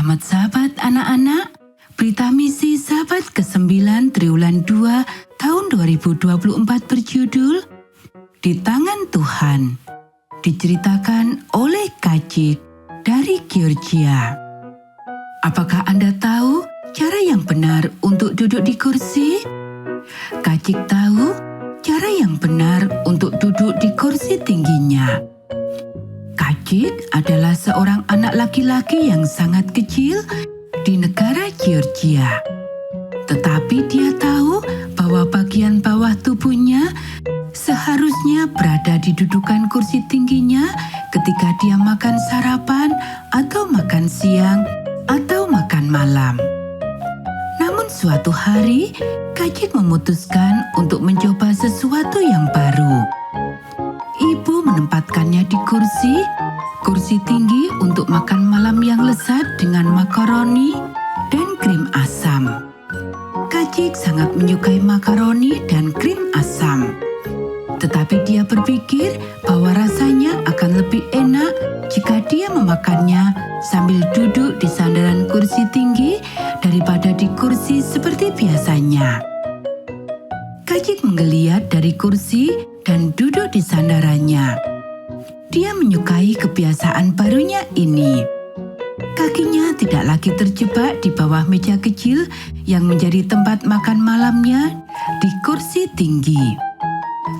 Selamat sahabat anak-anak, berita misi sahabat ke-9 triwulan 2 tahun 2024 berjudul Di Tangan Tuhan, diceritakan oleh Kajik dari Georgia. Apakah Anda tahu cara yang benar untuk duduk di kursi? Kajik tahu cara yang benar untuk duduk di kursi tingginya. Kajik adalah seorang anak laki-laki yang sangat kecil di negara Georgia. Tetapi dia tahu bahwa bagian bawah tubuhnya seharusnya berada di dudukan kursi tingginya ketika dia makan sarapan atau makan siang atau makan malam. Namun suatu hari, Kajik memutuskan untuk mencoba sesuatu yang baru. Ibu menempatkannya di kursi tinggi untuk makan malam yang lezat dengan makaroni dan krim asam. Kajik sangat menyukai makaroni dan krim asam. Tetapi dia berpikir bahwa rasanya akan lebih enak jika dia memakannya sambil duduk di sandaran kursi tinggi daripada di kursi seperti biasanya. Kajik menggeliat dari kursi dan duduk di sandarannya. Dia menyukai kebiasaan barunya ini. Kakinya tidak lagi terjebak di bawah meja kecil yang menjadi tempat makan malamnya di kursi tinggi.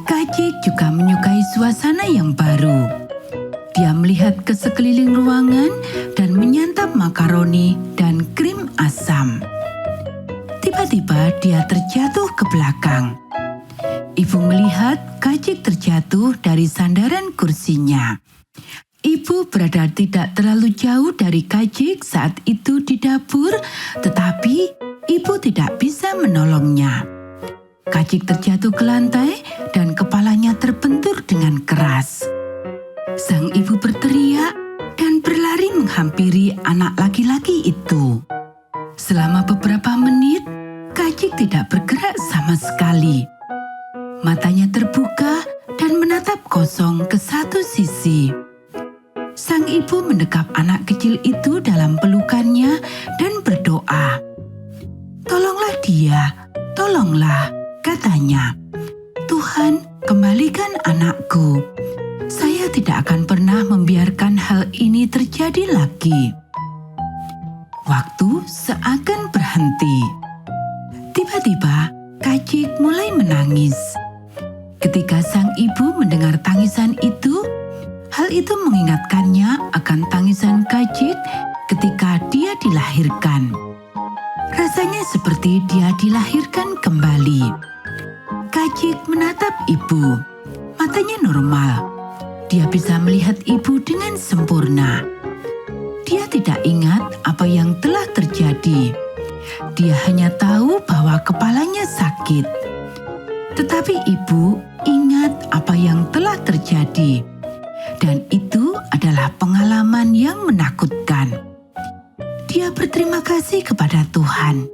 Kajik juga menyukai suasana yang baru. Dia melihat ke sekeliling ruangan dan menyantap makaroni dan krim asam. Tiba-tiba dia terjatuh ke belakang. Ibu melihat Kajik terjatuh dari sandaran kursinya. Ibu berada tidak terlalu jauh dari Kajik saat itu di dapur, tetapi ibu tidak bisa menolongnya. Kajik terjatuh ke lantai dan kepalanya terbentur dengan keras. Sang ibu berteriak dan berlari menghampiri anak laki-laki itu. Selama beberapa menit, Kajik tidak bergerak sama sekali. Matanya terbuka dan menatap kosong ke satu sisi. Sang ibu mendekap anak kecil itu dalam pelukannya dan berdoa. "Tolonglah dia, tolonglah," katanya. "Tuhan, kembalikan anakku. Saya tidak akan pernah membiarkan hal ini terjadi lagi." Waktu seakan berhenti. Tiba-tiba, Kajik mulai menangis. Ketika sang ibu mendengar tangisan itu, hal itu mengingatkannya akan tangisan Kajik ketika dia dilahirkan. Rasanya seperti dia dilahirkan kembali. Kajik menatap ibu. Matanya normal. Dia bisa melihat ibu dengan sempurna. Dia tidak ingat apa yang telah terjadi. Dia hanya tahu bahwa kepalanya sakit. Tetapi ibu ingat apa yang telah terjadi. Dan itu adalah pengalaman yang menakutkan. Dia berterima kasih kepada Tuhan.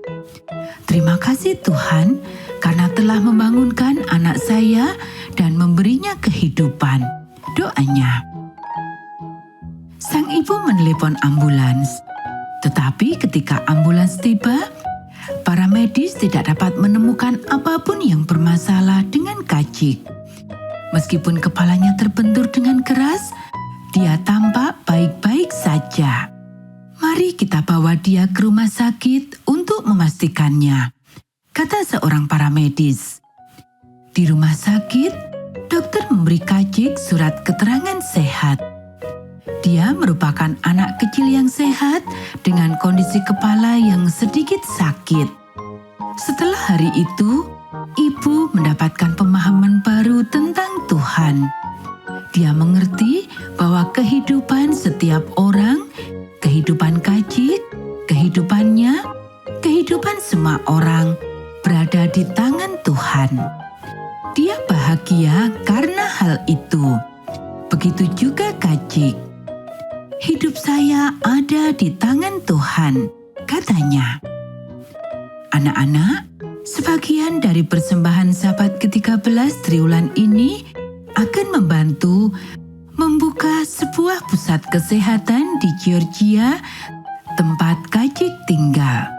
"Terima kasih Tuhan karena telah membangunkan anak saya dan memberinya kehidupan," doanya. Sang ibu menelepon ambulans. Tetapi ketika ambulans tiba, para medis tidak dapat menemukan apapun yang bermasalah dengan Kajik. Meskipun kepalanya terbentur dengan keras, dia tampak baik-baik saja. "Mari kita bawa dia ke rumah sakit untuk memastikannya," kata seorang paramedis. Di rumah sakit, dokter memberi Kajik surat keterangan sehat. Dia merupakan anak kecil yang sehat dengan kondisi kepala yang sedikit sakit. Setelah hari itu, ibu mendapatkan pemahaman baru tentang Tuhan. Dia mengerti bahwa kehidupan setiap orang, kehidupan Kajik, kehidupannya, kehidupan semua orang berada di tangan Tuhan. Dia bahagia karena hal itu. Begitu juga Kajik. "Hidup saya ada di tangan Tuhan," katanya. Anak-anak, sebagian dari persembahan sahabat ke-13 triwulan ini akan membantu membuka sebuah pusat kesehatan di Georgia tempat Kajik tinggal.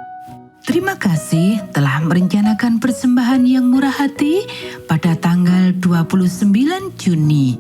Terima kasih telah merencanakan persembahan yang murah hati pada tanggal 29 Juni.